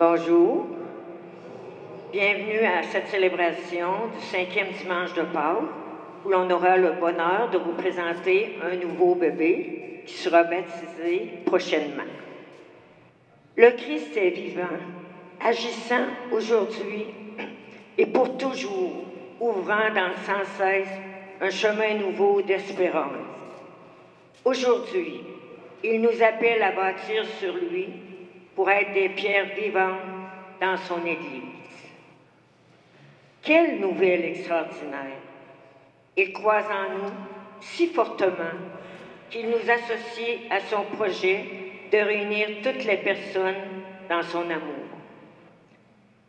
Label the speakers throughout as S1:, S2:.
S1: Bonjour. Bienvenue à cette célébration du 5e dimanche de Pâques, où l'on aura le bonheur de vous présenter un nouveau bébé qui sera baptisé prochainement. Le Christ est vivant, agissant aujourd'hui et pour toujours, ouvrant sans cesse un chemin nouveau d'espérance. Aujourd'hui, il nous appelle à bâtir sur lui pour être des pierres vivantes dans son Église. Quelle nouvelle extraordinaire! Il croit en nous si fortement qu'il nous associe à son projet de réunir toutes les personnes dans son amour.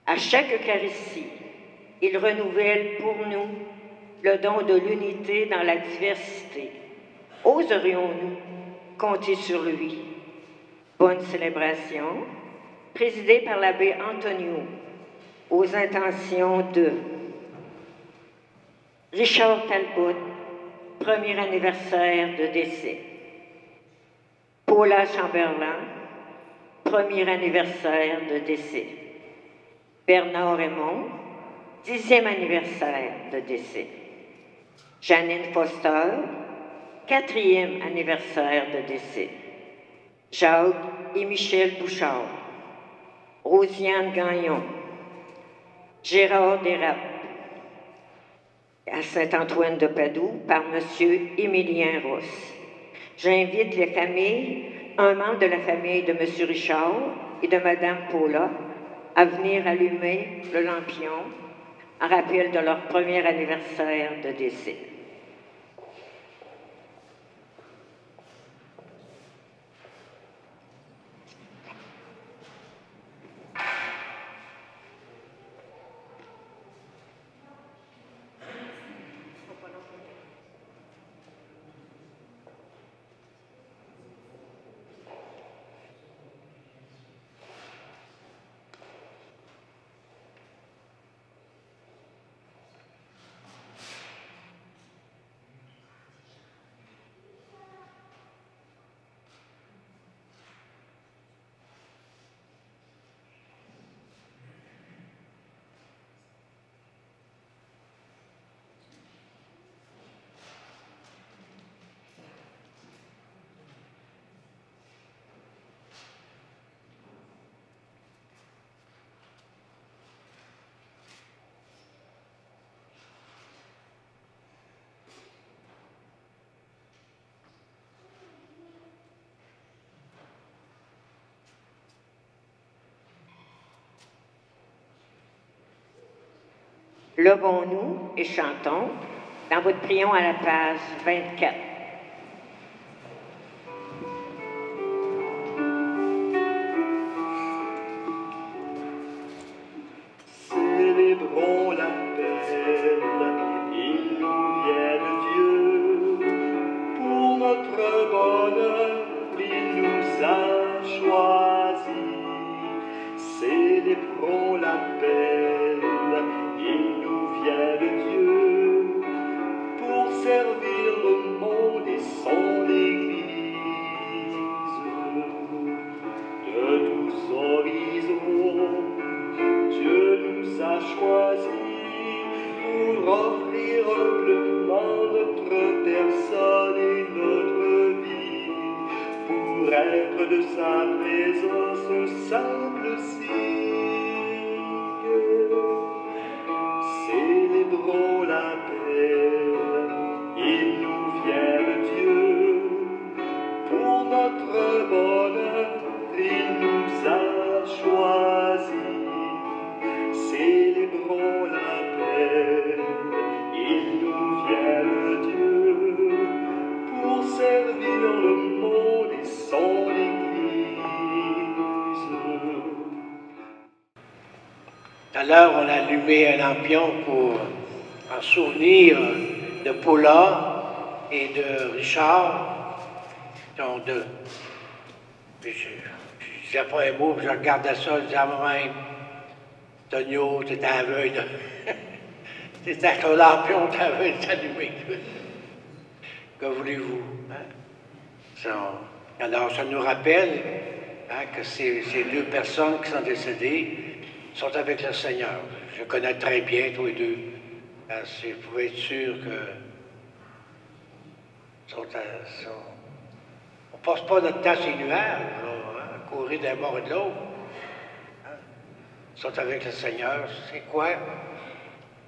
S1: À chaque Eucharistie, il renouvelle pour nous le don de l'unité dans la diversité. Oserions-nous compter sur lui? Bonne célébration, présidée par l'abbé Antonio, aux intentions de Richard Talbot, premier anniversaire de décès. Paula Chamberlain, premier anniversaire de décès. Bernard Raymond, 10e anniversaire de décès. Janine Foster, 4e anniversaire de décès. Jacques et Michel Bouchard. Rosiane Gagnon. Gérard Desrapes. À Saint-Antoine de Padoue par M. Émilien Ross. J'invite les familles, un membre de la famille de M. Richard et de Mme Paula à venir allumer le lampion en rappel de leur premier anniversaire de décès. Levons-nous et chantons dans votre prion à la page 24.
S2: Célébrons l'appel, il nous vient de Dieu. Pour notre bonheur, il nous a choisis. Célébrons l'appel, il nous vient de Dieu. Pour servir le monde et son Église. De tous horizons, Dieu nous a choisis pour offrir humblement notre personne et notre vie, pour être de sa présence un simple signe. Célébrons l'appel, il nous vient de Dieu, pour notre bonheur, il nous a choisis. Célébrons l'appel, il nous vient de Dieu, pour servir le monde et son Église.
S3: Tout à l'heure, on a allumé un lampion en souvenir de Paula et de Richard. Donc, puis je disais pas un mot, puis je regardais ça, je disais à moi-même, Tonio, t'étais aveugle. T'étais avec un lampion, t'étais aveugle d'allumer. Que voulez-vous? Hein? Alors, ça nous rappelle hein, que ces deux personnes qui sont décédées sont avec le Seigneur. Je connais très bien tous les deux. Hein, vous pouvez être sûr que on ne passe pas notre temps sur les nuages, là, hein, à courir d'un bord et de l'autre. Hein. Ils sont avec le Seigneur. C'est quoi?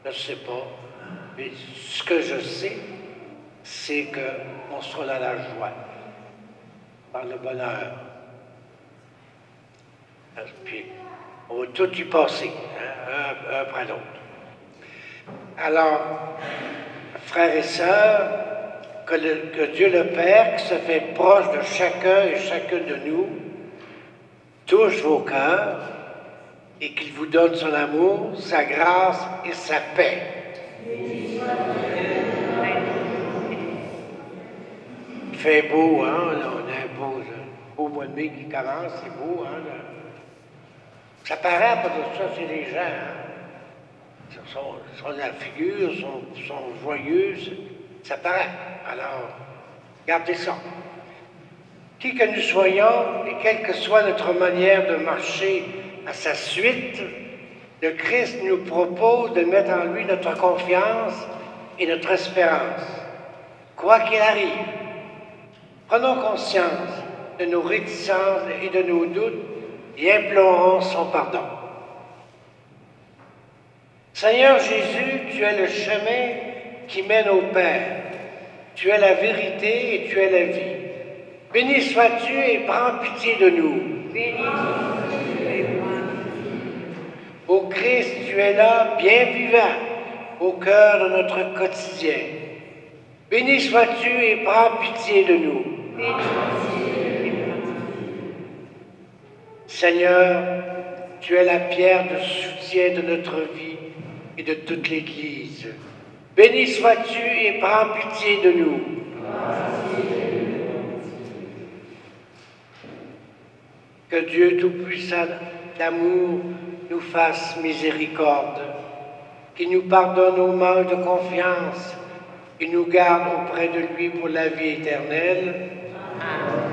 S3: Je ne sais pas. Mais ce que je sais, c'est qu'on sera dans la joie, dans le bonheur. Puis, on va tout y passer, hein, un après l'autre. Alors, frères et sœurs, que Dieu le Père, qui se fait proche de chacun et chacune de nous, touche vos cœurs et qu'il vous donne son amour, sa grâce et sa paix. Il fait beau, hein? Là, on a un beau mois de mai qui commence, c'est beau, hein? Là. Ça paraît pas de ça, c'est les gens, hein? Ils sont dans la figure, sont joyeux, ça paraît. Alors, gardez ça. Qui que nous soyons, et quelle que soit notre manière de marcher à sa suite, le Christ nous propose de mettre en lui notre confiance et notre espérance. Quoi qu'il arrive, prenons conscience de nos réticences et de nos doutes et implorons son pardon. Seigneur Jésus, tu es le chemin qui mène au Père. Tu es la vérité et tu es la vie. Béni sois-tu et prends pitié de nous. Béni sois-tu et prends pitié. Ô Christ, tu es là, bien vivant, au cœur de notre quotidien. Béni sois-tu et prends pitié de nous. Béni sois-tu et prends pitié. Seigneur, tu es la pierre de soutien de notre vie et de toute l'Église. Béni sois-tu et prends pitié de nous. Que Dieu Tout-Puissant d'amour nous fasse miséricorde, qu'il nous pardonne nos manques de confiance et nous garde auprès de lui pour la vie éternelle. Amen.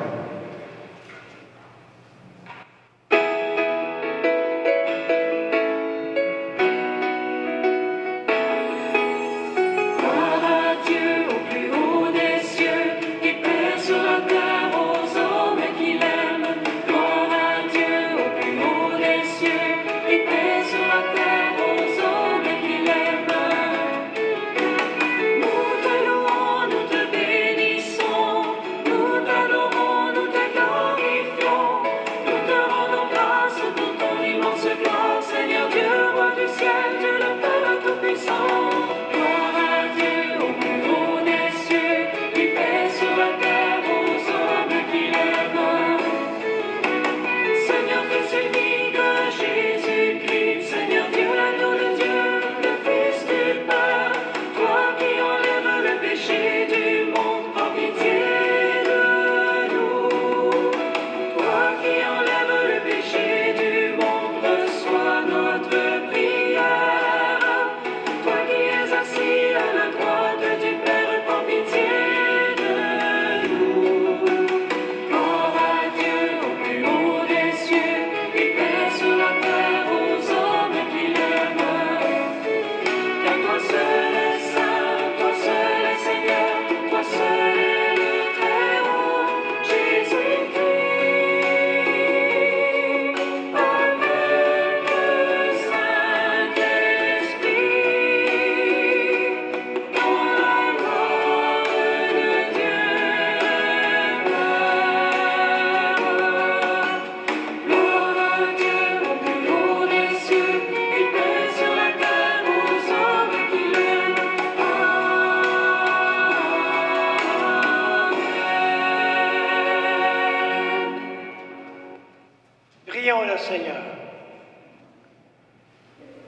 S3: Prions le Seigneur.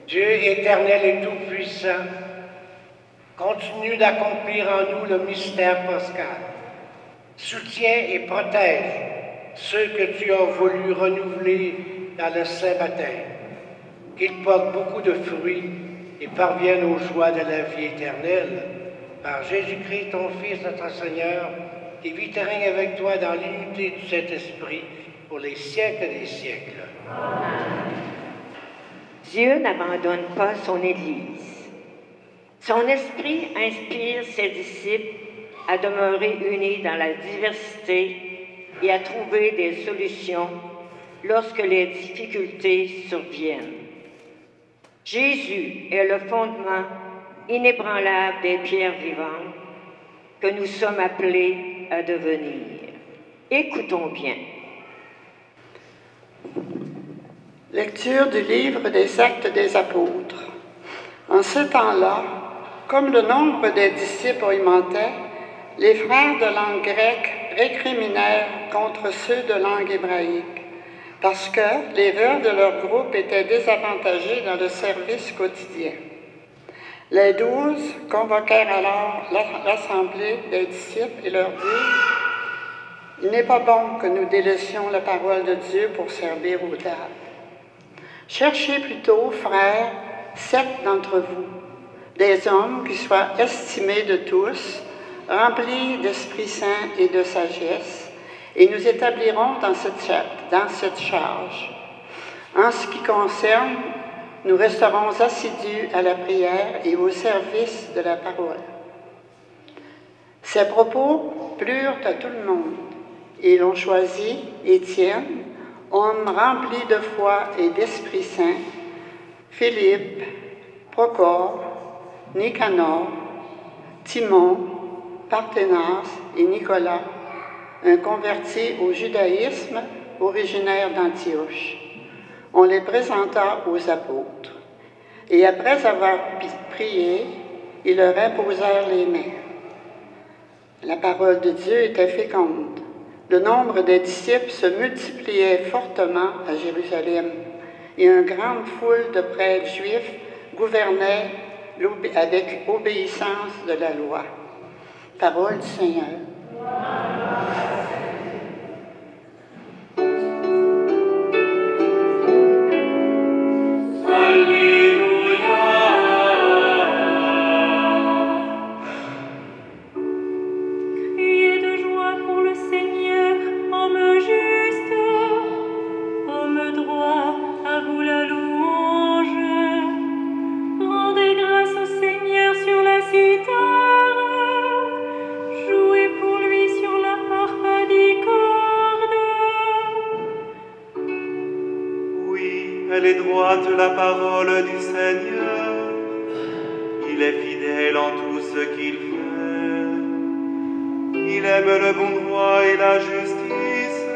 S3: Dieu éternel et tout-puissant, continue d'accomplir en nous le mystère pascal. Soutiens et protège ceux que tu as voulu renouveler dans le saint baptême, qu'ils portent beaucoup de fruits et parviennent aux joies de la vie éternelle. Par Jésus-Christ, ton Fils, notre Seigneur, qui vit et règne avec toi dans l'unité du Saint-Esprit, pour les siècles des siècles.
S1: Dieu n'abandonne pas son Église. Son esprit inspire ses disciples à demeurer unis dans la diversité et à trouver des solutions lorsque les difficultés surviennent. Jésus est le fondement inébranlable des pierres vivantes que nous sommes appelés à devenir. Écoutons bien.
S4: Lecture du livre des Actes des Apôtres. En ce temps-là, comme le nombre des disciples augmentait, les frères de langue grecque récriminèrent contre ceux de langue hébraïque, parce que les veuves de leur groupe étaient désavantagées dans le service quotidien. Les 12 convoquèrent alors l'assemblée des disciples et leur dirent « Il n'est pas bon que nous délaissions la parole de Dieu pour servir aux tables. Cherchez plutôt, frères, 7 d'entre vous, des hommes qui soient estimés de tous, remplis d'Esprit Saint et de sagesse, et nous établirons dans cette charge. En ce qui concerne, nous resterons assidus à la prière et au service de la parole. » Ces propos plurent à tout le monde, et l'on choisit Étienne, homme rempli de foi et d'Esprit Saint, Philippe, Procore, Nicanor, Timon, Parthénas et Nicolas, un converti au judaïsme originaire d'Antioche. On les présenta aux apôtres, et après avoir prié, ils leur imposèrent les mains. La parole de Dieu était féconde. Le nombre des disciples se multipliait fortement à Jérusalem, et une grande foule de prêtres juifs gouvernait avec obéissance de la loi. Parole du Seigneur.
S2: Elle est droite la parole du Seigneur. Il est fidèle en tout ce qu'il fait. Il aime le bon droit et la justice.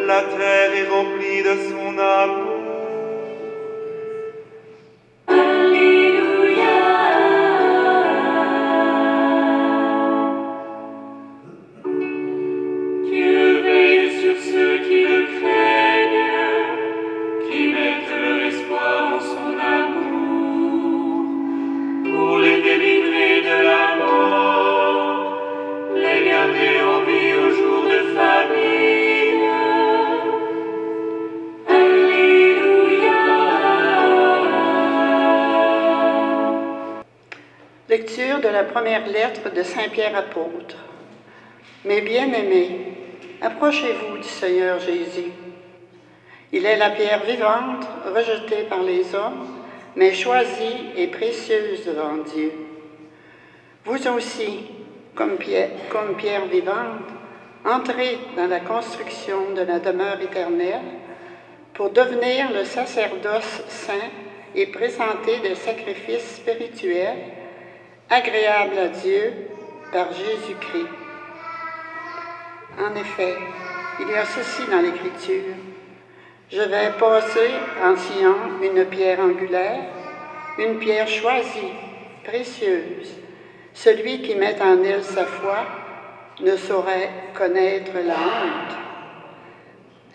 S2: La terre est remplie de son amour.
S4: Lecture de la première lettre de Saint Pierre apôtre. Mes bien-aimés, approchez-vous du Seigneur Jésus. Il est la pierre vivante, rejetée par les hommes, mais choisie et précieuse devant Dieu. Vous aussi, comme pierre vivante, entrez dans la construction de la demeure éternelle pour devenir le sacerdoce saint et présenter des sacrifices spirituels agréables à Dieu par Jésus-Christ. En effet, il y a ceci dans l'Écriture. Je vais passer en Sion une pierre angulaire, une pierre choisie, précieuse. Celui qui met en elle sa foi ne saurait connaître la honte.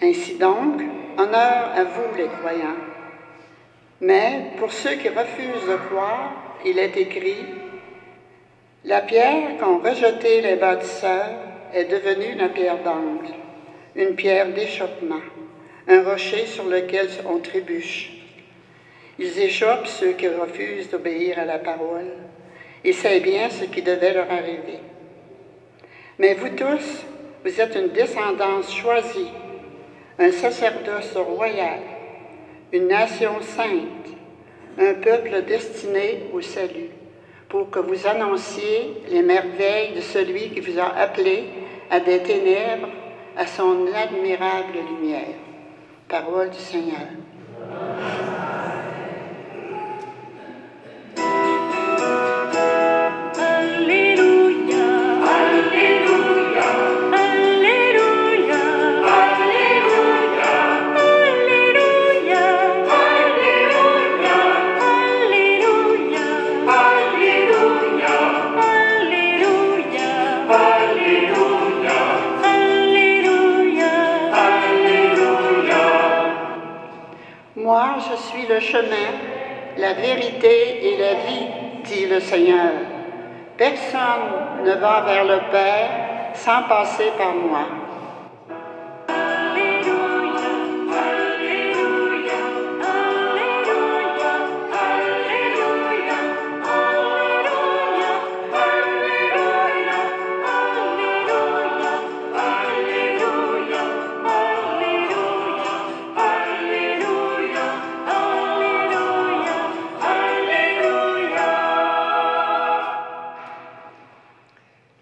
S4: Ainsi donc, honneur à vous les croyants. Mais pour ceux qui refusent de croire, il est écrit « La pierre qu'ont rejetée les bâtisseurs est devenue la pierre d'angle, une pierre d'achoppement, un rocher sur lequel on trébuche. Ils échoppent ceux qui refusent d'obéir à la parole, et c'est bien ce qui devait leur arriver. Mais vous tous, vous êtes une descendance choisie, un sacerdoce royal, une nation sainte, un peuple destiné au salut, pour que vous annonciez les merveilles de celui qui vous a appelé à des ténèbres à son admirable lumière. Parole du Seigneur. Moi, je suis le chemin, la vérité et la vie, dit le Seigneur. Personne ne va vers le Père sans passer par moi.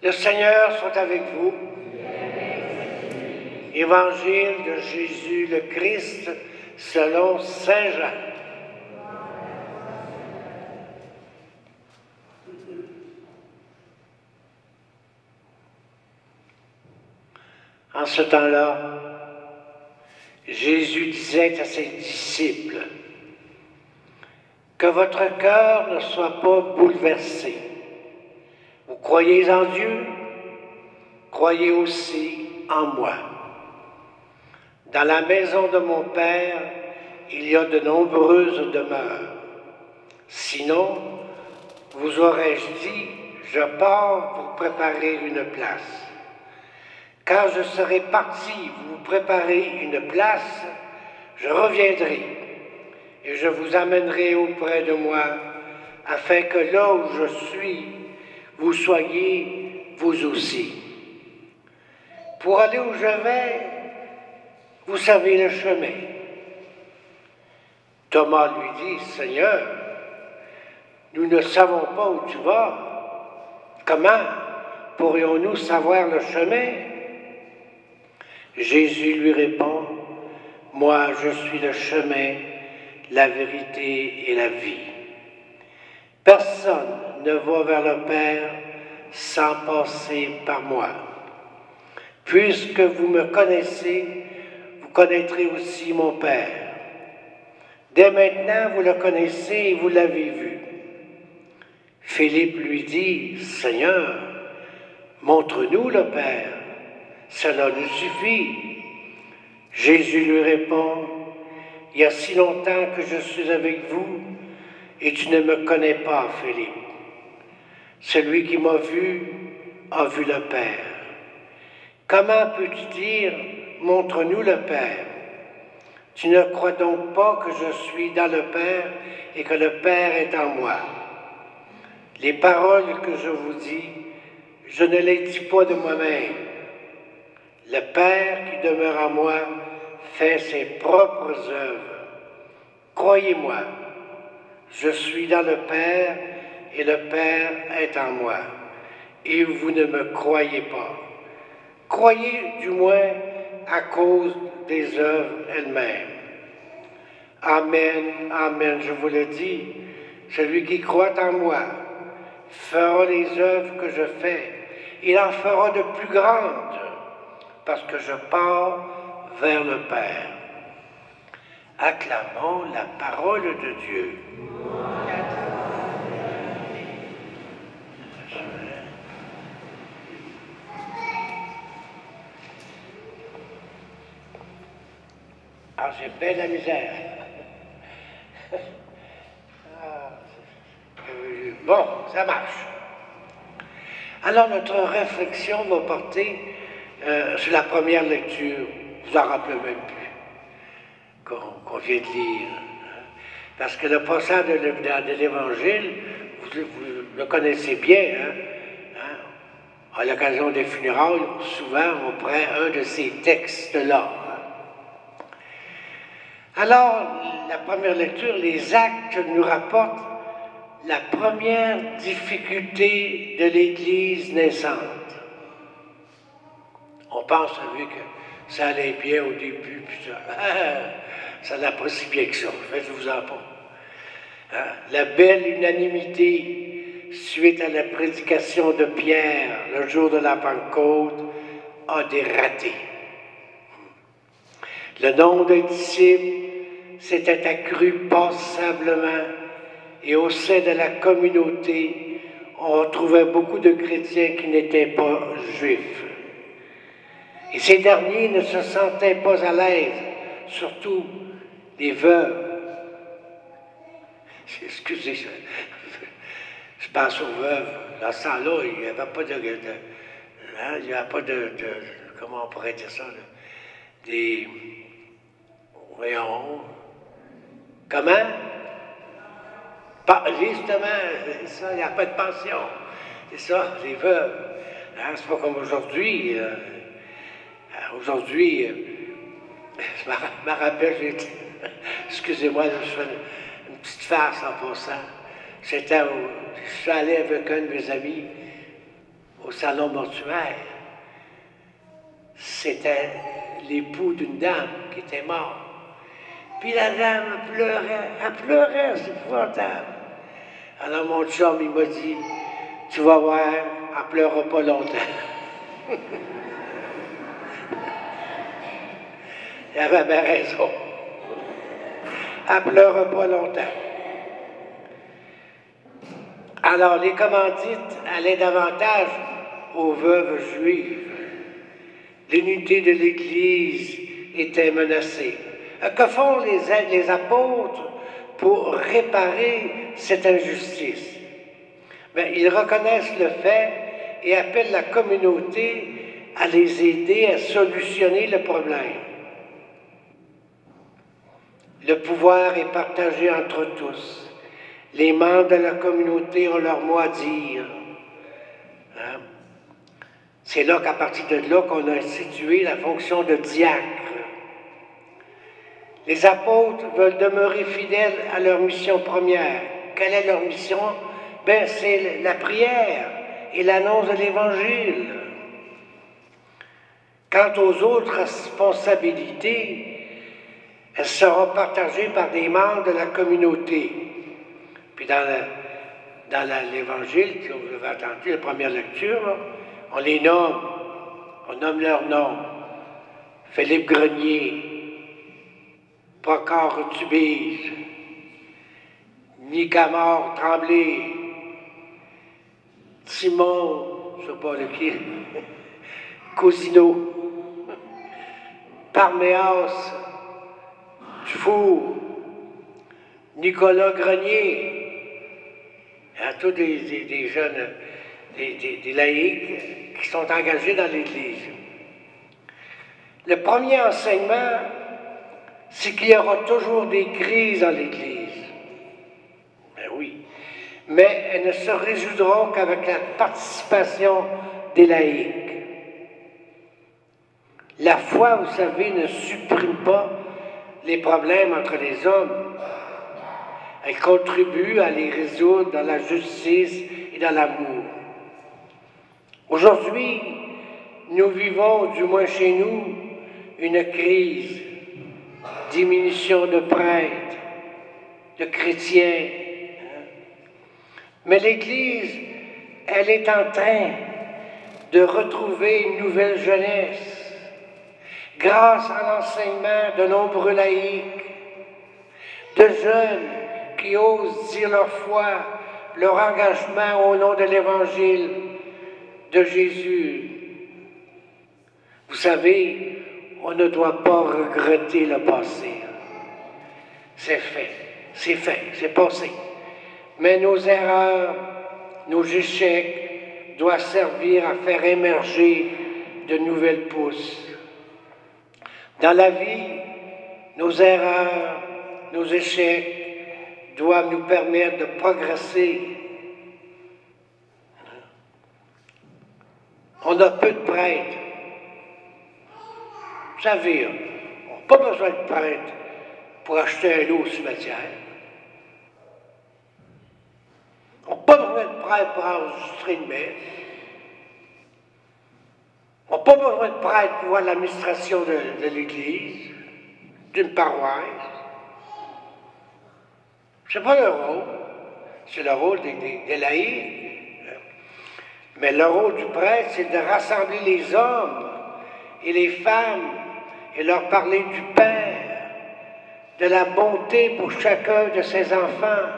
S3: Le Seigneur soit avec vous. Évangile de Jésus le Christ selon Saint Jean. En ce temps-là, Jésus disait à ses disciples, « Que votre cœur ne soit pas bouleversé. Vous croyez en Dieu, croyez aussi en moi. Dans la maison de mon Père, il y a de nombreuses demeures. Sinon, vous aurais-je dit, je pars pour préparer une place. Quand je serai parti vous préparer une place, je reviendrai et je vous amènerai auprès de moi, afin que là où je suis, vous soyez vous aussi. Pour aller où je vais, vous savez le chemin. » Thomas lui dit, « Seigneur, nous ne savons pas où tu vas. Comment pourrions-nous savoir le chemin? » Jésus lui répond, « Moi, je suis le chemin, la vérité et la vie. Personne ne va vers le Père sans passer par moi. Puisque vous me connaissez, vous connaîtrez aussi mon Père. Dès maintenant, vous le connaissez et vous l'avez vu. » Philippe lui dit, « Seigneur, montre-nous le Père, cela nous suffit. » Jésus lui répond, « Il y a si longtemps que je suis avec vous, et tu ne me connais pas, Philippe. Celui qui m'a vu a vu le Père. Comment peux-tu dire, montre-nous le Père? Tu ne crois donc pas que je suis dans le Père et que le Père est en moi? Les paroles que je vous dis, je ne les dis pas de moi-même. Le Père qui demeure en moi fait ses propres œuvres. Croyez-moi, je suis dans le Père et le Père est en moi. Et vous ne me croyez pas. Croyez du moins à cause des œuvres elles-mêmes. Amen, amen, je vous le dis, celui qui croit en moi fera les œuvres que je fais. Il en fera de plus grandes, parce que je pars vers le Père. Acclamons la parole de Dieu. Ah, j'ai bien de la misère. Bon, ça marche. Alors, notre réflexion va porter sur la première lecture. Vous en rappelez même plus, qu'on vient de lire. Parce que le passage de l'Évangile, vous le connaissez bien, hein? À l'occasion des funérailles, souvent on prend un de ces textes-là. Alors, la première lecture, les Actes nous rapportent la première difficulté de l'Église naissante. On pense, vous savez, que ça allait bien au début, puis ça n'a pas si bien que ça, faites-vous-en pas. Hein? La belle unanimité suite à la prédication de Pierre le jour de la Pentecôte a dératé. Le nombre de disciples s'était accru passablement et au sein de la communauté, on trouvait beaucoup de chrétiens qui n'étaient pas juifs. Et ces derniers ne se sentaient pas à l'aise, surtout les veuves. Excusez, je pense aux veuves. Dans ce temps-là, il n'y avait pas il n'y avait pas comment on pourrait dire ça, voyons, comment? Justement, ça, il n'y a pas de pension. C'est ça, les veuves. Hein, c'est pas comme aujourd'hui. Aujourd'hui, je me rappelle, excusez-moi, je fais une petite farce en passant. Je suis allé avec un de mes amis au salon mortuaire. C'était l'époux d'une dame qui était morte. Puis la dame elle pleurait, c'est épouvantable. Alors mon chum, il m'a dit, tu vas voir, elle ne pleurera pas longtemps. Il avait bien raison. Elle ne pleurera pas longtemps. Alors les commandites allaient davantage aux veuves juives. L'unité de l'Église était menacée. Que font les apôtres pour réparer cette injustice? Bien, ils reconnaissent le fait et appellent la communauté à les aider à solutionner le problème. Le pouvoir est partagé entre tous. Les membres de la communauté ont leur mot à dire. Hein? C'est là qu'à partir de là qu'on a institué la fonction de diacre. Les apôtres veulent demeurer fidèles à leur mission première. Quelle est leur mission? Ben, c'est la prière et l'annonce de l'Évangile. Quant aux autres responsabilités, elles seront partagées par des membres de la communauté. Puis dans l'Évangile, que vous avez entendu, la première lecture, là, on les nomme, on nomme leurs noms. Philippe Grenier, Procor Tubise, Nicamore Tremblay, Simon, je ne sais pas de qui, Cousineau, Parméas, Dufour, Nicolas Grenier, tous des jeunes, des laïcs qui sont engagés dans l'Église. Le premier enseignement, c'est qu'il y aura toujours des crises dans l'Église. Ben oui. Mais elles ne se résoudront qu'avec la participation des laïcs. La foi, vous savez, ne supprime pas les problèmes entre les hommes. Elle contribue à les résoudre dans la justice et dans l'amour. Aujourd'hui, nous vivons, du moins chez nous, une crise. Diminution de prêtres, de chrétiens. Mais l'Église, elle est en train de retrouver une nouvelle jeunesse grâce à l'enseignement de nombreux laïcs, de jeunes qui osent dire leur foi, leur engagement au nom de l'Évangile de Jésus. Vous savez, on ne doit pas regretter le passé. C'est fait, c'est passé. Mais nos erreurs, nos échecs doivent servir à faire émerger de nouvelles pousses. Dans la vie, nos erreurs, nos échecs doivent nous permettre de progresser. On a peu de prêtres. Vous savez, on n'a pas besoin de prêtres pour acheter un lot au cimetière. On n'a pas besoin de prêtre pour enregistrer une messe. On n'a pas besoin de prêtre pour voir l'administration de l'Église, d'une paroisse. C'est pas leur rôle. C'est le rôle des laïcs. Mais le rôle du prêtre, c'est de rassembler les hommes et les femmes et leur parler du Père, de la bonté pour chacun de ses enfants,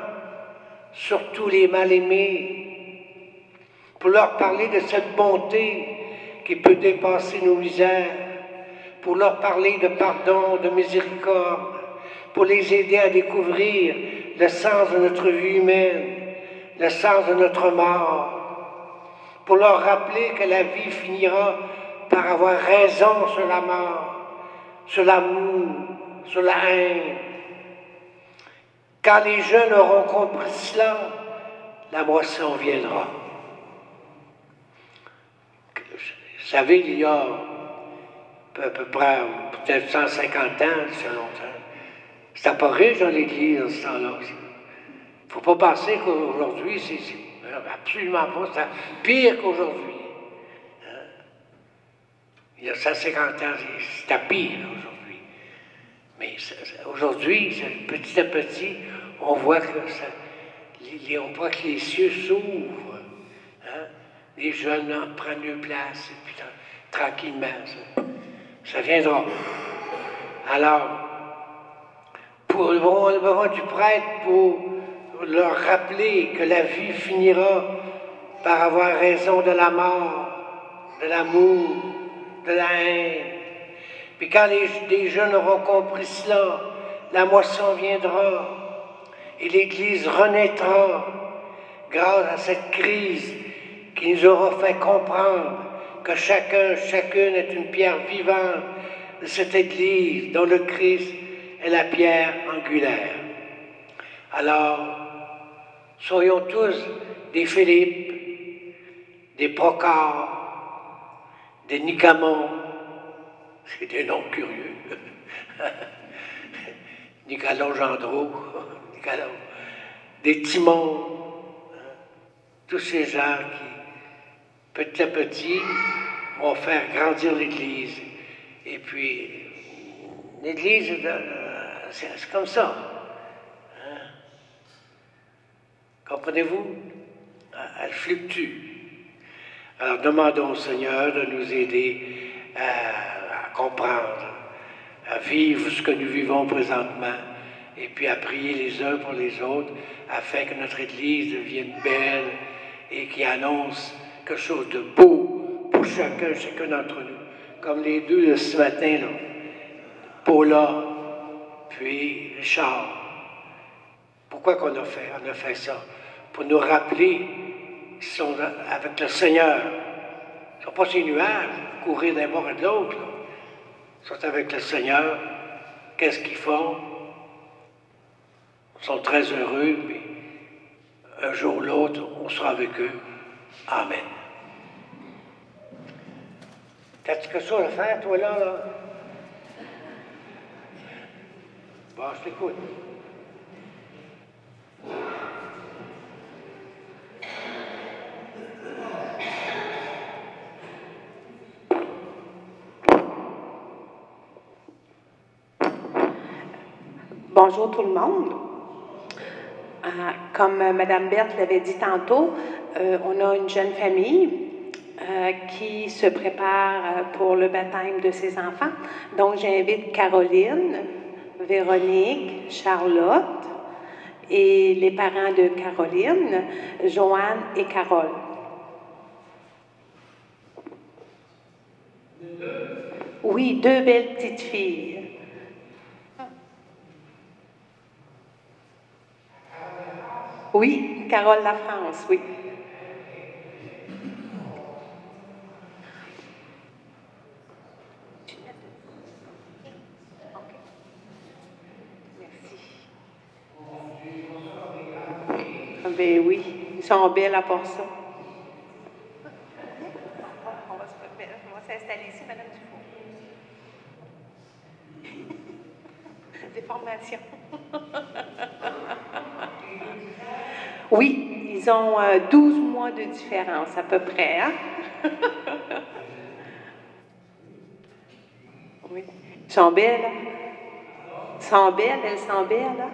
S3: surtout les mal-aimés, pour leur parler de cette bonté qui peut dépasser nos misères, pour leur parler de pardon, de miséricorde, pour les aider à découvrir le sens de notre vie humaine, le sens de notre mort, pour leur rappeler que la vie finira par avoir raison sur la mort, sur l'amour, sur la haine. Quand les jeunes auront compris cela, la moisson viendra. Vous savez, il y a à peu près peut-être 150 ans, c'est longtemps, c'était pas riche dans l'Église dans ce temps-là. Il ne faut pas penser qu'aujourd'hui, c'est absolument pas, c'est pire qu'aujourd'hui. Hein? Il y a 150 ans, c'était pire aujourd'hui. Mais aujourd'hui, petit à petit, on voit que les cieux s'ouvrent. Hein? Les jeunes en prennent leur place, et puis tranquillement, ça viendra. Alors, pour le moment du prêtre, pour leur rappeler que la vie finira par avoir raison de la mort, de l'amour, de la haine. Puis quand les jeunes auront compris cela, la moisson viendra et l'Église renaîtra grâce à cette crise qui nous aura fait comprendre que chacune est une pierre vivante de cette Église dont le Christ est la pierre angulaire. Alors, soyons tous des Philippe, des Procare, des Nicamon, c'est des noms curieux, Nicolas Gendreau, des Timon, tous ces gens qui, petit à petit, vont faire grandir l'Église. Et puis, l'Église, c'est comme ça. Hein? Comprenez-vous? Elle fluctue. Alors, demandons au Seigneur de nous aider à comprendre, à vivre ce que nous vivons présentement, et puis à prier les uns pour les autres, afin que notre Église devienne belle et qui annonce quelque chose de beau pour chacun d'entre nous. Comme les deux de ce matin, là, Paula, puis Richard. Pourquoi qu'on a fait? On a fait ça pour nous rappeler qu'ils sont avec le Seigneur. Ils ne sont pas ces nuages, courir d'un bord et de l'autre. Ils sont avec le Seigneur. Qu'est-ce qu'ils font? Ils sont très heureux, mais un jour ou l'autre, on sera avec eux. Amen. T'as-tu quelque chose à faire, toi, là? Bon, je t'écoute.
S5: Bonjour tout le monde. Comme Mme Berthe l'avait dit tantôt, on a une jeune famille qui se prépare pour le baptême de ses enfants. Donc, j'invite Caroline, Véronique, Charlotte et les parents de Caroline, Joanne et Carole. Oui, deux belles petites filles. Oui, Carole Lafrance, oui. Ben oui, ils sont belles à part ça. On va s'installer ici, Madame Dufault. Des formations. Oui, ils ont 12 mois de différence à peu près. Hein? Oui. Ils sont belles. Elles sont belles, elles sont belles.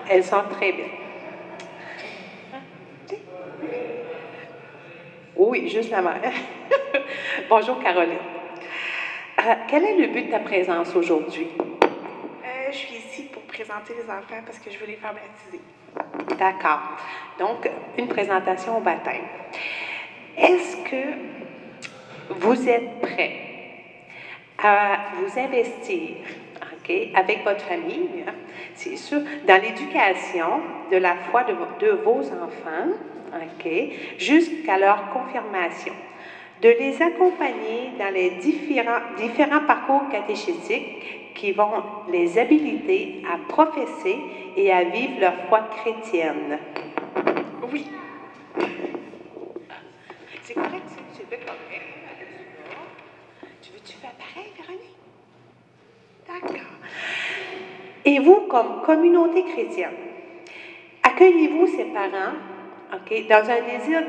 S5: Elles sont très belles. Oui, juste la mère. Bonjour, Caroline. Quel est le but de ta présence aujourd'hui?
S6: Je suis ici pour présenter les enfants parce que je veux les faire baptiser.
S5: D'accord. Donc, une présentation au baptême. Est-ce que vous êtes prêts à vous investir, OK, avec votre famille, hein, c'est sûr, dans l'éducation de la foi de vos enfants, OK, jusqu'à leur confirmation, de les accompagner dans les différents parcours catéchétiques qui vont les habiliter à professer et à vivre leur foi chrétienne?
S6: Oui.
S5: C'est correct, c'est bien correct. Tu veux-tu faire pareil, Véronique? D'accord. Et vous, comme communauté chrétienne, accueillez-vous ces parents, OK, dans un désir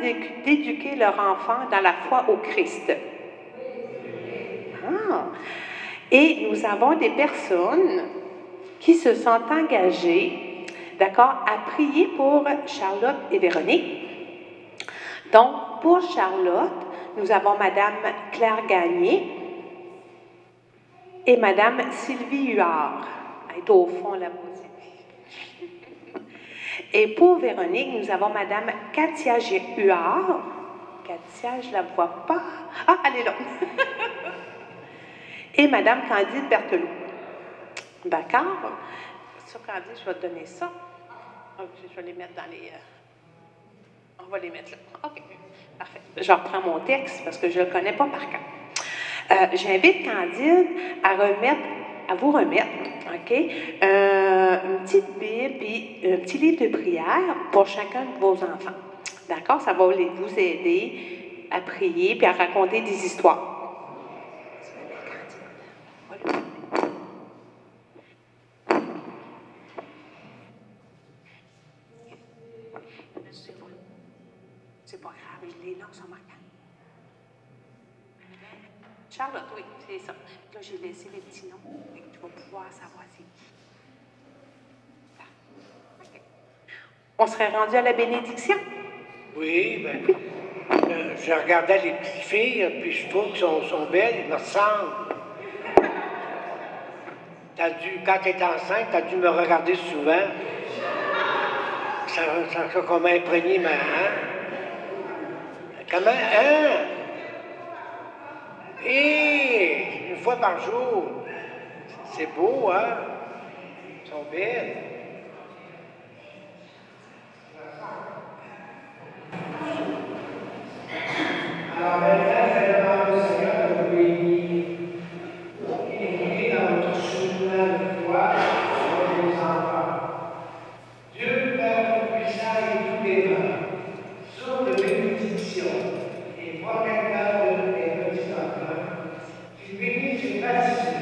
S5: d'éduquer leur enfant dans la foi au Christ? Ah. Et nous avons des personnes qui se sont engagées, d'accord, à prier pour Charlotte et Véronique. Donc, pour Charlotte, nous avons Madame Claire Gagné et Madame Sylvie Huard. Elle est au fond là-bas aussi. Et pour Véronique, nous avons Madame Katia Huard. Katia, je ne la vois pas. Ah, elle est là. Et Madame Candide Berthelot. D'accord? Sur Candide, je vais te donner ça. Okay, je vais les mettre dans les... On va les mettre là. OK. Parfait. Je reprends mon texte parce que je ne le connais pas par cœur. J'invite Candide à vous remettre, OK, une petite Bible et un petit livre de prière pour chacun de vos enfants. D'accord? Ça va vous aider à prier puis à raconter des histoires. C'est pas grave, les noms sont marquants. Charlotte, oui, c'est ça. Là, j'ai laissé les petits noms et tu vas pouvoir savoir c'est qui. Okay. On serait rendu à la bénédiction?
S3: Oui, bien, je regardais les petites filles, puis je trouve qu'elles sont belles, elles me ressemblent. Quand tu es enceinte, tu as dû me regarder souvent. Ça a comme imprégné ma... Hein? Comment? Hein? Et une fois par jour. C'est beau, hein? Elles sont belles. Alors maintenant, je demande au Seigneur de vous bénir. Et dans votre chemin de foi sur vos enfants. Dieu, Père Tout-Puissant et Tout-Aimant, sur de bénédictions et protecteur des petits enfants, tu bénis et bâtis,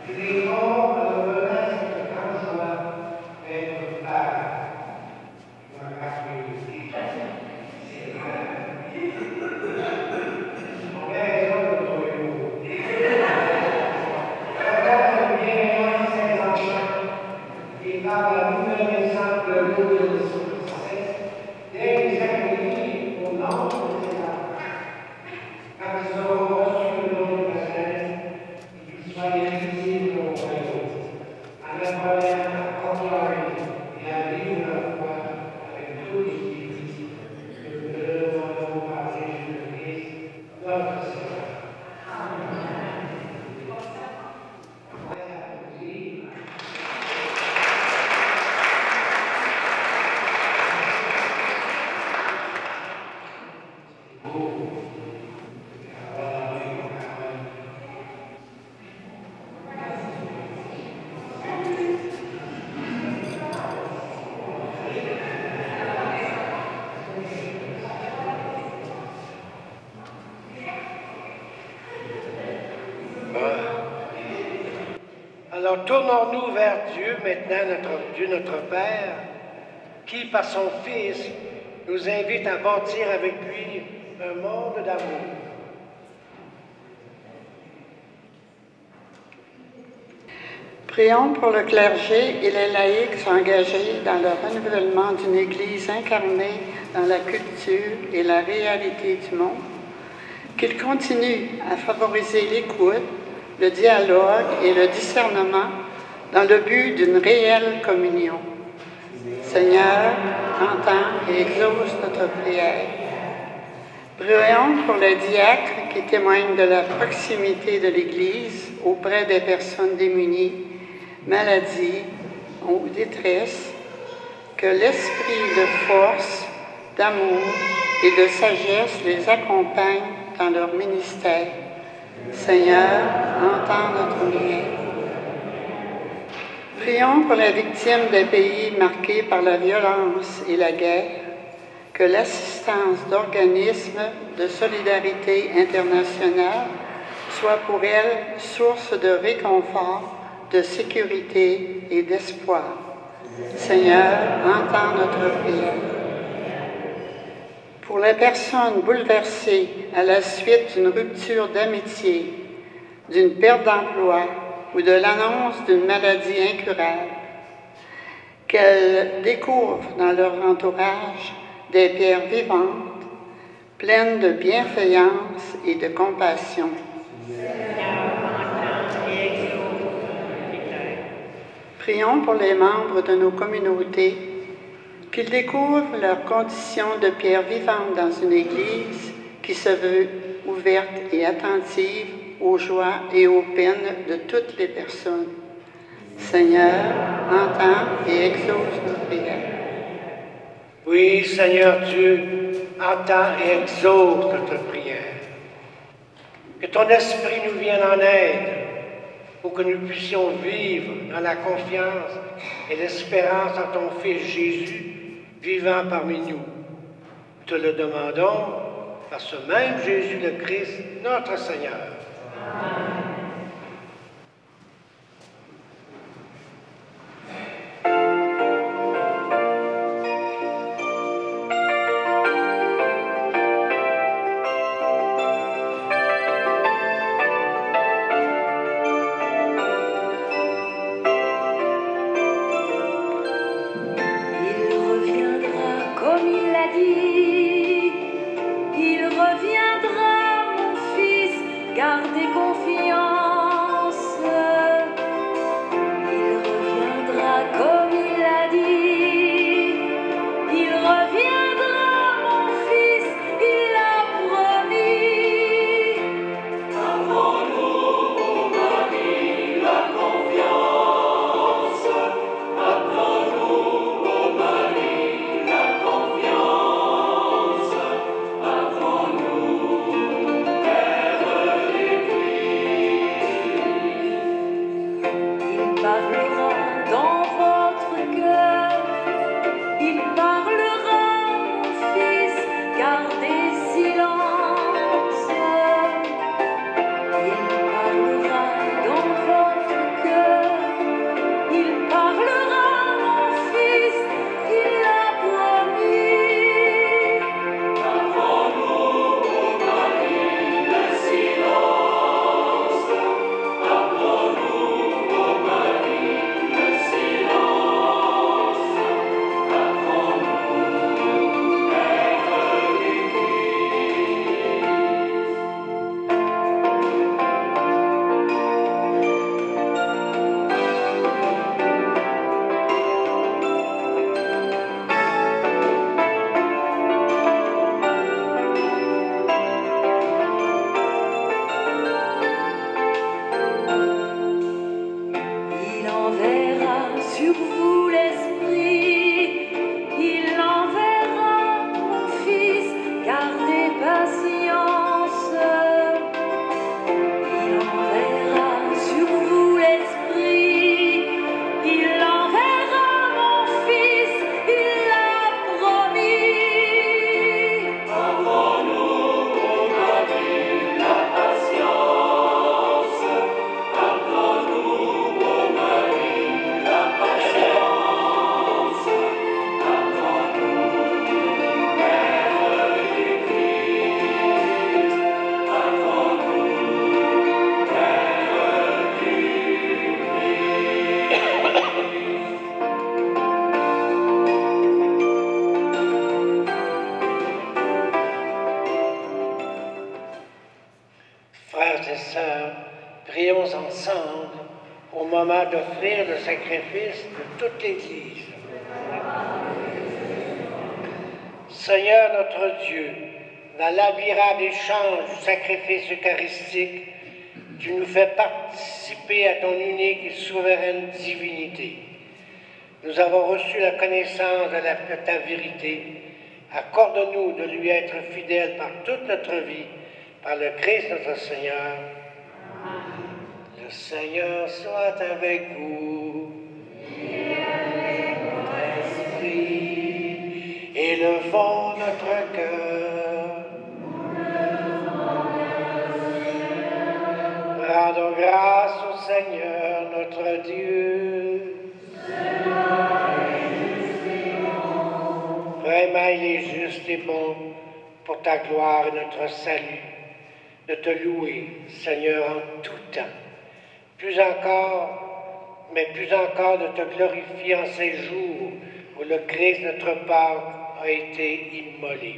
S3: tu les rends en revenant cette grande joie d'être Père. Tu vas rappeler. C'est vrai. On a raison de notre héros. Regarde la bienveillance de ces enfants et par la nouvelle naissance de l'eau de l'Esprit Saint, dès les accueillir au nom de ces enfants. Quand ils auront reçu le nom du baptême, et qu'ils soient éligibles au royaume, à la première à proclamer et à vivre leur foi avec tous les défis que nous demandons par Jésus-Christ, notre Seigneur. Amen. Alors tournons-nous vers Dieu maintenant, notre Dieu, notre Père, qui par son Fils nous invite à bâtir avec lui un monde d'amour.
S4: Prions pour le clergé et les laïcs engagés dans le renouvellement d'une Église incarnée dans la culture et la réalité du monde, qu'ils continuent à favoriser l'écoute, le dialogue et le discernement dans le but d'une réelle communion. Seigneur, entends et exauce notre prière. Prions pour les diacres qui témoignent de la proximité de l'Église auprès des personnes démunies, maladies ou détresse, que l'esprit de force, d'amour et de sagesse les accompagne dans leur ministère. Seigneur, entends notre prière. Prions pour les victimes des pays marqués par la violence et la guerre, que l'assistance d'organismes de solidarité internationale soit pour elles source de réconfort, de sécurité et d'espoir. Seigneur, entends notre prière. Pour les personnes bouleversées à la suite d'une rupture d'amitié, d'une perte d'emploi ou de l'annonce d'une maladie incurable, qu'elles découvrent dans leur entourage des pierres vivantes, pleines de bienveillance et de compassion. Prions pour les membres de nos communautés, qu'ils découvrent leur condition de pierre vivante dans une Église qui se veut ouverte et attentive aux joies et aux peines de toutes les personnes. Seigneur, entends et exauce nos prières.
S3: Oui, Seigneur Dieu, entends et exauce notre prière. Que ton esprit nous vienne en aide pour que nous puissions vivre dans la confiance et l'espérance en ton Fils Jésus, vivant parmi nous. Te le demandons par ce même Jésus le Christ, notre Seigneur. Amen. moment d'offrir le sacrifice de toute l'Église. Seigneur notre Dieu, dans l'admirable échange du sacrifice eucharistique, tu nous fais participer à ton unique et souveraine divinité. Nous avons reçu la connaissance de ta vérité. Accorde-nous de lui être fidèles par toute notre vie, par le Christ notre Seigneur. Amen. Le Seigneur soit avec vous. Et avec votre esprit. Élevons notre cœur. Rendons grâce au Seigneur notre Dieu. Vraiment, il est juste et bon pour ta gloire et notre salut de te louer, Seigneur, en tout temps. Plus encore de te glorifier en ces jours où le Christ, notre Pâque, a été immolé.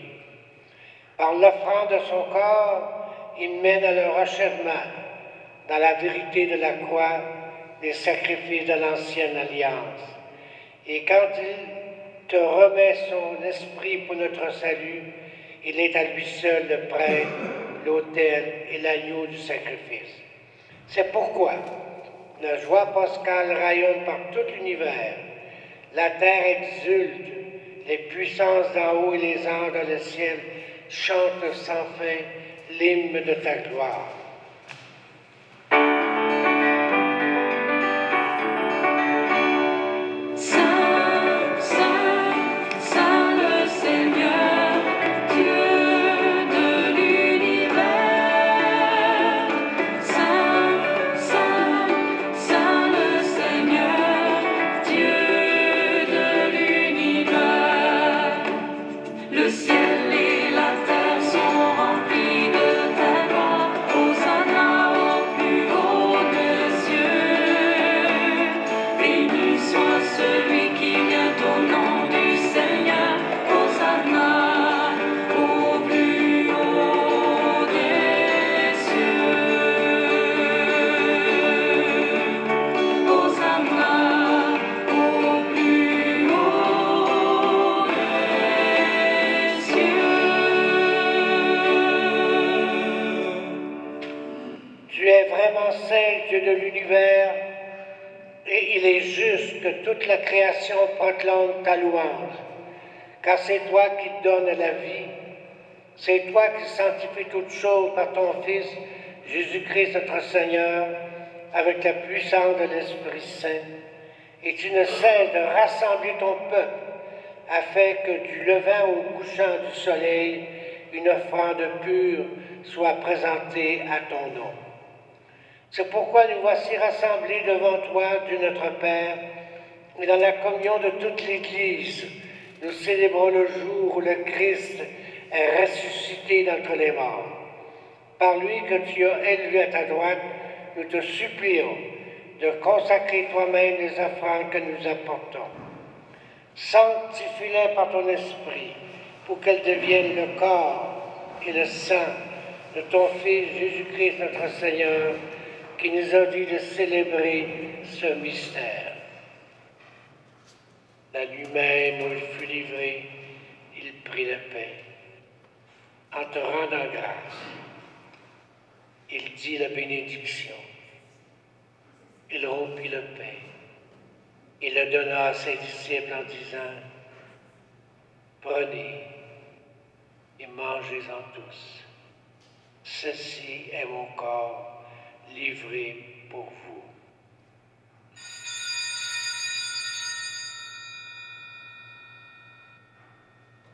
S3: Par l'offrande de son corps, il mène à leur achèvement, dans la vérité de la croix, des sacrifices de l'ancienne alliance. Et quand il te remet son esprit pour notre salut, il est à lui seul le prêtre, l'autel et l'agneau du sacrifice. C'est pourquoi la joie pascale rayonne par tout l'univers. La terre exulte, les puissances d'en haut et les anges dans le ciel chantent sans fin l'hymne de ta gloire. Toute la création proclame ta louange, car c'est toi qui donnes la vie, c'est toi qui sanctifies toutes choses par ton Fils, Jésus-Christ notre Seigneur, avec la puissance de l'Esprit Saint, et tu ne cesses de rassembler ton peuple, afin que du levant au couchant du soleil, une offrande pure soit présentée à ton nom. C'est pourquoi nous voici rassemblés devant toi, Dieu notre Père, et dans la communion de toute l'Église, nous célébrons le jour où le Christ est ressuscité d'entre les morts. Par lui que tu as élevé à ta droite, nous te supplions de consacrer toi-même les offrandes que nous apportons. Sanctifie-les par ton esprit, pour qu'elles deviennent le corps et le sang de ton Fils Jésus-Christ notre Seigneur, qui nous a dit de célébrer ce mystère. La nuit même où il fut livré, il prit le pain. En te rendant grâce, il dit la bénédiction. Il rompit le pain. Il le donna à ses disciples en disant, « Prenez et mangez-en tous. Ceci est mon corps livré pour vous. »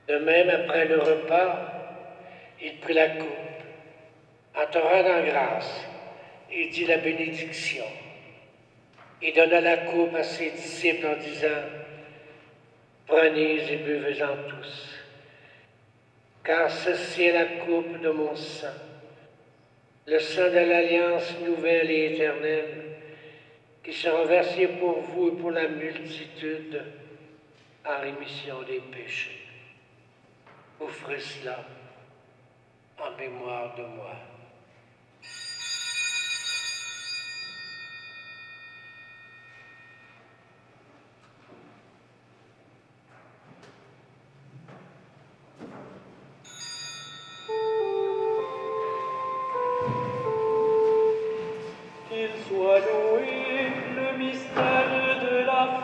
S3: De même, après le repas, il prit la coupe. En te rendant grâce, il dit la bénédiction. Il donna la coupe à ses disciples en disant, « Prenez et buvez-en tous, car ceci est la coupe de mon sang, le sang de l'alliance nouvelle et éternelle, qui sera versé pour vous et pour la multitude en rémission des péchés. Vous ferez cela en mémoire de moi. »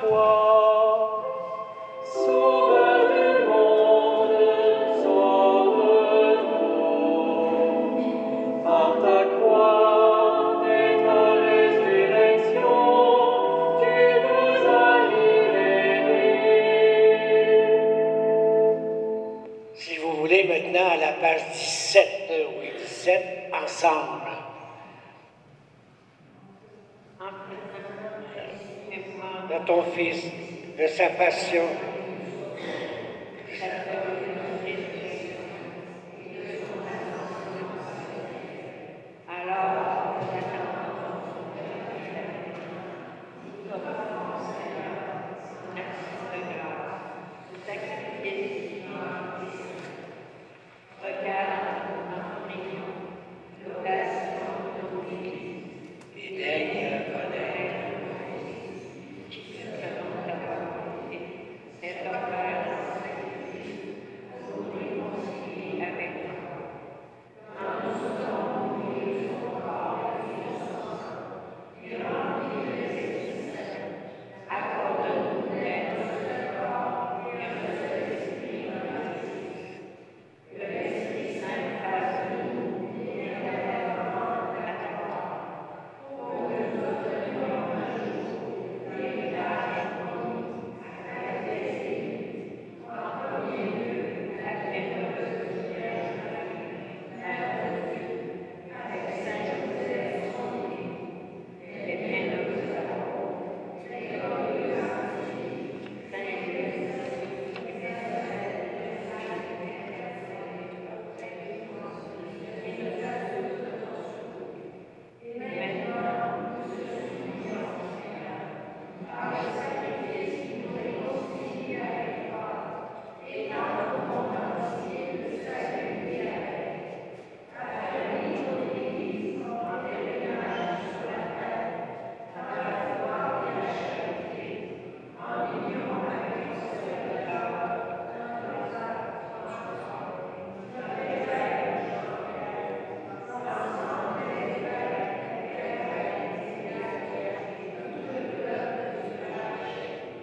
S7: toi. Sauveur du monde, sauve-nous. Par ta croix et ta résurrection, tu nous as libérés.
S3: Si vous voulez, maintenant, à la page 17, oui, 17, ensemble. De ton Fils, de sa passion.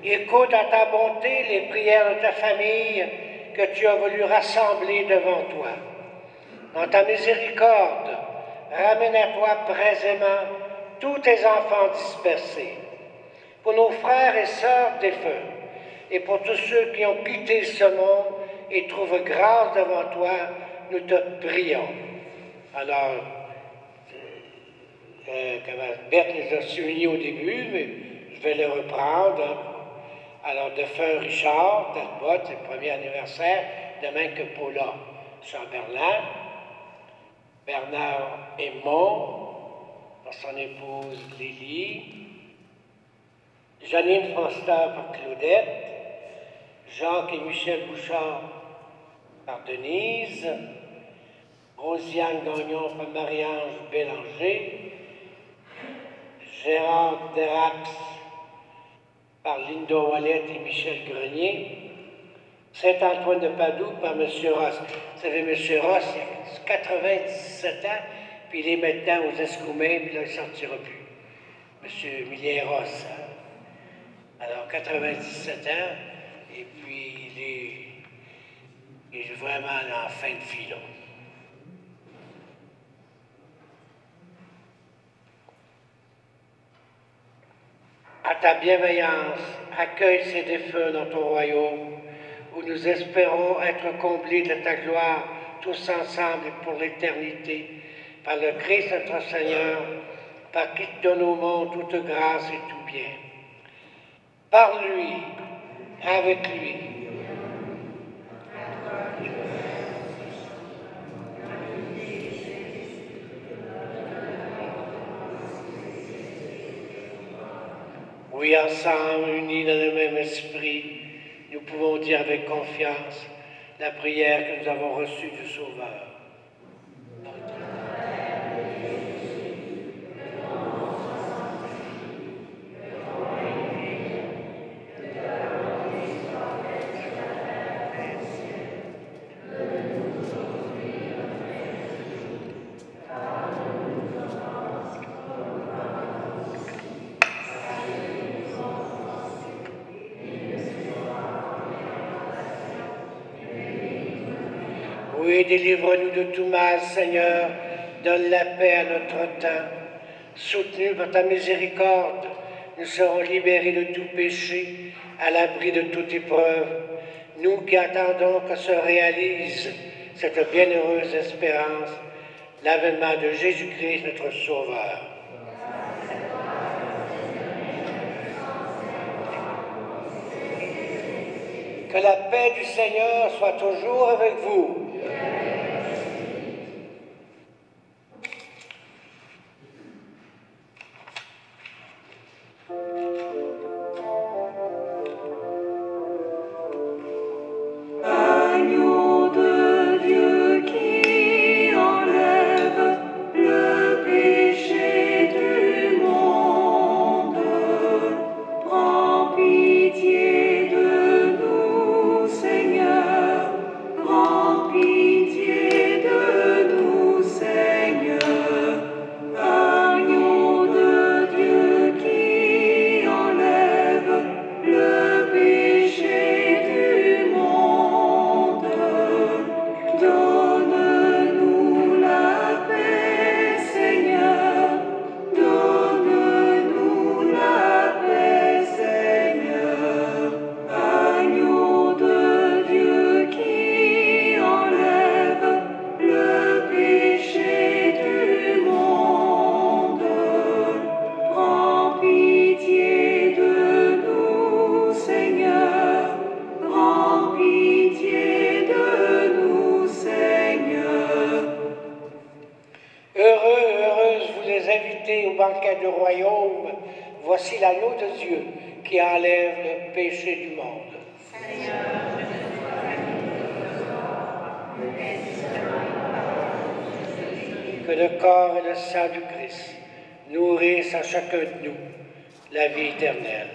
S3: Écoute à ta bonté les prières de ta famille que tu as voulu rassembler devant toi. Dans ta miséricorde, ramène à toi présentement tous tes enfants dispersés. Pour nos frères et sœurs défunts, et pour tous ceux qui ont quitté ce monde et trouvent grâce devant toi, nous te prions. Alors, Berthe les a soulignés au début, mais je vais les reprendre. Alors, défunt Richard Talbot, c'est le premier anniversaire, de même que Paula Chamberlain, Bernard Aymon, pour son épouse Lily, Janine Foster par Claudette, Jacques et Michel Bouchard par Denise, Rosiane Gagnon par Marie-Ange Bélanger, Gérard Derax par Linda Wallet et Michel Grenier, Saint-Antoine de Padoue par M. Ross. Vous savez, M. Ross, il a 97 ans, puis il est maintenant aux Escoumins, puis là, il ne sortira plus. M. Millien Ross. Hein? Alors, 97 ans, et puis il est vraiment en fin de filon. À ta bienveillance, accueille ces défunts dans ton royaume, où nous espérons être comblés de ta gloire, tous ensemble et pour l'éternité, par le Christ notre Seigneur, par qui te donne au monde toute grâce et tout bien. Par lui, avec lui. Oui, ensemble, unis dans le même esprit, nous pouvons dire avec confiance la prière que nous avons reçue du Sauveur. et délivre-nous de tout mal, Seigneur. Donne la paix à notre temps. Soutenus par ta miséricorde, nous serons libérés de tout péché, à l'abri de toute épreuve. Nous qui attendons que se réalise cette bienheureuse espérance, l'avènement de Jésus-Christ, notre Sauveur. Que la paix du Seigneur soit toujours avec vous.
S7: Agneau de Dieu qui enlève le péché du monde, prends pitié de nous, Seigneur, prends pitié de nous, Seigneur. Agneau de Dieu qui enlève le péché du monde, donne-nous la paix, Seigneur, donne-nous la paix, Seigneur. Agneau de Dieu qui enlève le péché du monde, prends pitié de nous, Seigneur, prends pitié de nous, Seigneur.
S3: Heureux, heureuse, vous les invitez au banquet du royaume. Voici l'agneau de Dieu qui enlève le péché du monde. Que le corps et le sang du Christ nourrissent à chacun de nous la vie éternelle.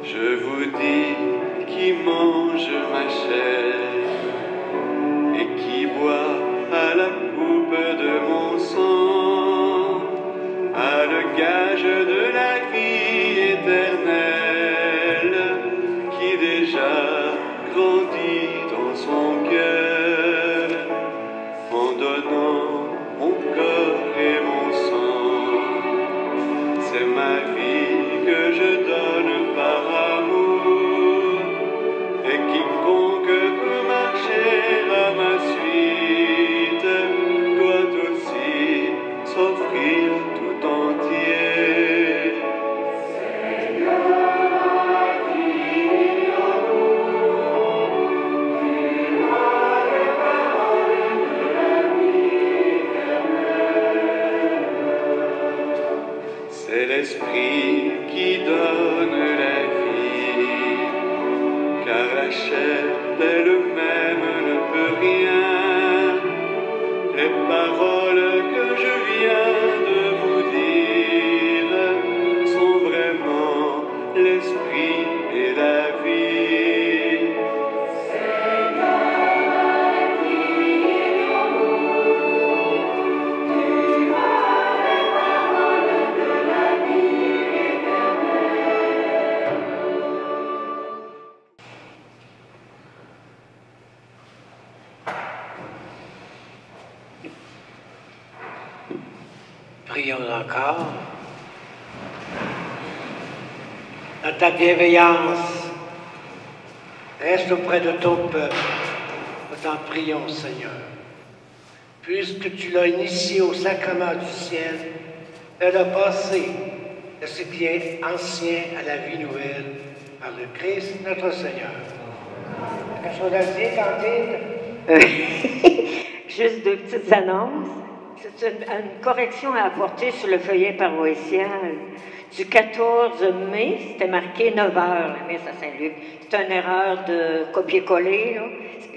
S2: Je vous dis, qui mange ma chair et qui boit à la coupe de mon sang, a le gage de la vie éternelle qui déjà grandit dans son cœur en donnant mon corps et mon sang. C'est ma vie que je donne par amour, et quiconque peut marcher à ma suite doit aussi s'offrir tout entier. C'est l'esprit qui donne la vie, car la chair d'elle-même ne peut rien. Les paroles que je viens de vous dire sont vraiment l'esprit et la vie.
S3: Prions encore. Dans ta bienveillance, reste auprès de ton peuple. Nous t'en prions, Seigneur. Puisque tu l'as initié au sacrement du ciel, fais-le passer de ce qui est ancien à la vie nouvelle par le Christ notre Seigneur. quelque chose à dire, Candide?
S1: Juste deux petites annonces. C'est une correction à apporter sur le feuillet paroissial. Du 14 mai, c'était marqué 9 heures, la messe à Saint-Luc. C'est une erreur de copier-coller.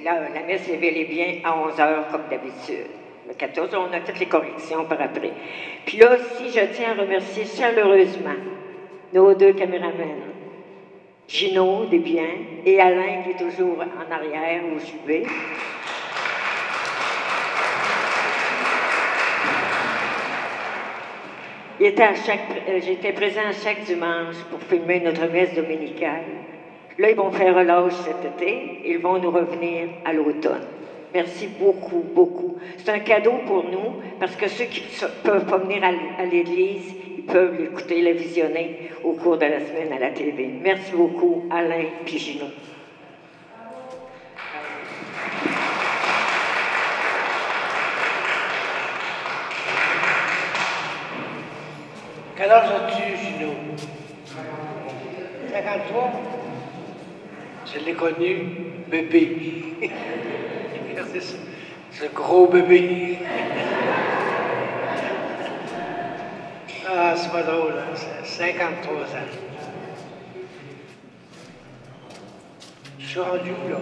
S1: Là, la messe est bel et bien à 11 heures, comme d'habitude. Le 14, on a toutes les corrections par après. Puis là aussi, je tiens à remercier chaleureusement nos deux caméramans, Gino Desbiens et Alain, qui est toujours en arrière au jubilé. J'étais présent à chaque dimanche pour filmer notre messe dominicale. Là, ils vont faire relâche cet été. Ils vont nous revenir à l'automne. Merci beaucoup, beaucoup. C'est un cadeau pour nous parce que ceux qui ne peuvent pas venir à l'église, ils peuvent l'écouter, le visionner au cours de la semaine à la TV. Merci beaucoup, Alain et Gino.
S3: Quel âge as-tu, Gino? 53? Je l'ai connu, bébé. Regardez ça, ce gros bébé. Ah, c'est pas drôle, hein? 53 ans. Je suis rendu où, là?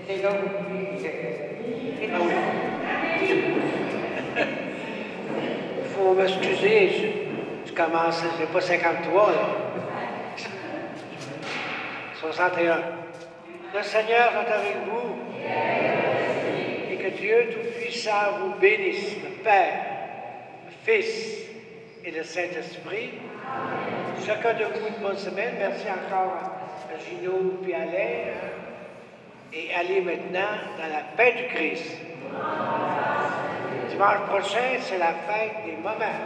S1: C'est là.
S3: Ah oui. Il faut m'excuser, je commence, j'ai pas 53, là. 61. Le Seigneur est avec vous. Et que Dieu Tout-Puissant vous bénisse, le Père, le Fils et le Saint-Esprit. Chacun de vous une bonne semaine. Merci encore à Gino et à Alain. Et allez maintenant dans la paix du Christ. Dimanche prochain, c'est la fête des moments.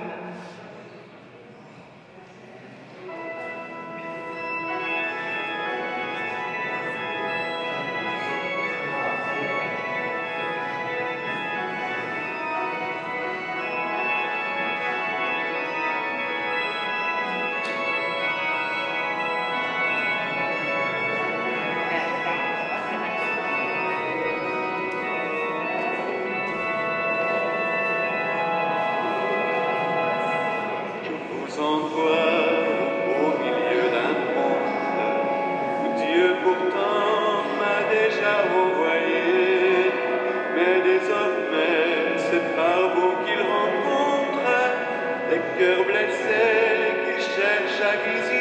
S2: Sans toi, au milieu d'un monde, Dieu pourtant m'a déjà envoyé, mais désormais c'est par vous qu'il rencontre les cœurs blessés qui cherchent à guiser.